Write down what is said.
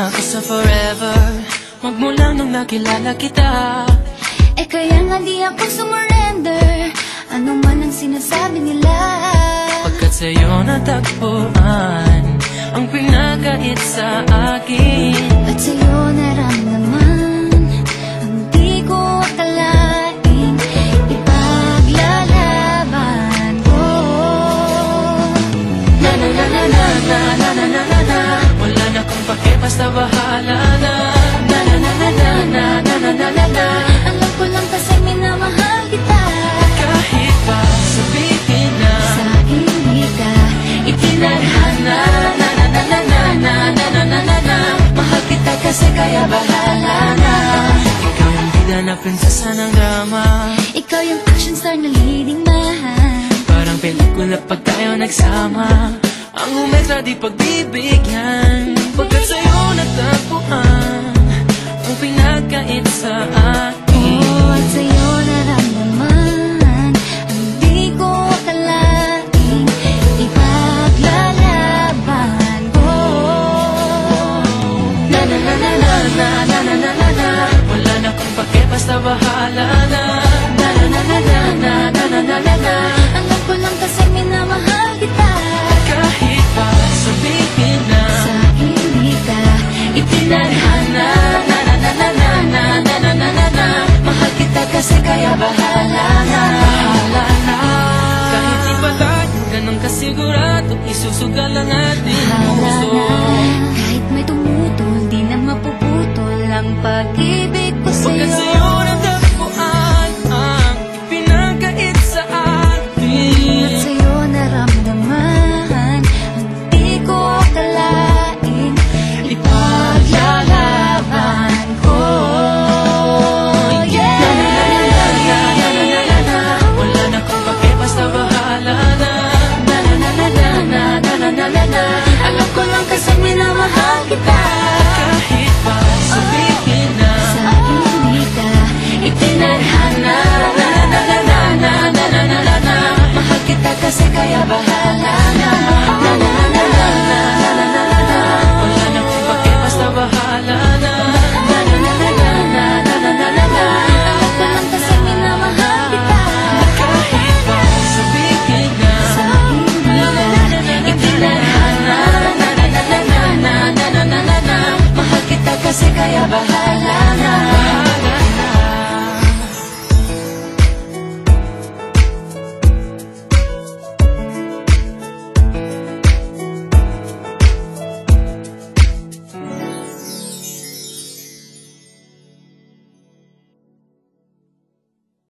ako sa forever, magmula nung nakilala kita. Eh kaya nga di ako sumurrender, ano man ang sinasabi nila. Pagkat sa'yo natagpuan ang pinagkait sa akin, at sa'yo naramdaman ang di ko akalaing ipaglalaban ko. Na na na na na na na na na na na. Wala na kung pake, basta bahala na. Na na na na na na na na na na na. Alam ko lang kasi minamahal kita, Kahit pa sabihin na sa hindi ka itinadhana. na na na na na na na na na na na. Mahal kita kasi kaya bahala na. Ikaw yung bida na prinsesa ng drama, Ikaw yung action star na leading man. parang pelikula pag tayo nagsama. Ang umektra di pagbibigyan, pagkat sa'yo natagpuan ang pinagkait sa akin. Oh, at sa'yo naramdaman ang di ko akalaing ipaglalaban ko. Na na na na na na na na na na na. Wala na kung pake, basta bahala na. Na na na na na na na na na na na. Alam ko lang kasi minamahal kita, Kahit pa sabihin na sa hindi ka itinadhana. na na na na na na na na na na na. Mahal kita kasi kaya bahala na. Bahala na. Kahit di pa tayo ganun kasigurado, isusugal ang ating Bahala puso. na. Kahit may tumutol, di na mapuputol ang pag-ibig ko Pagkat sa'yo. sa'yo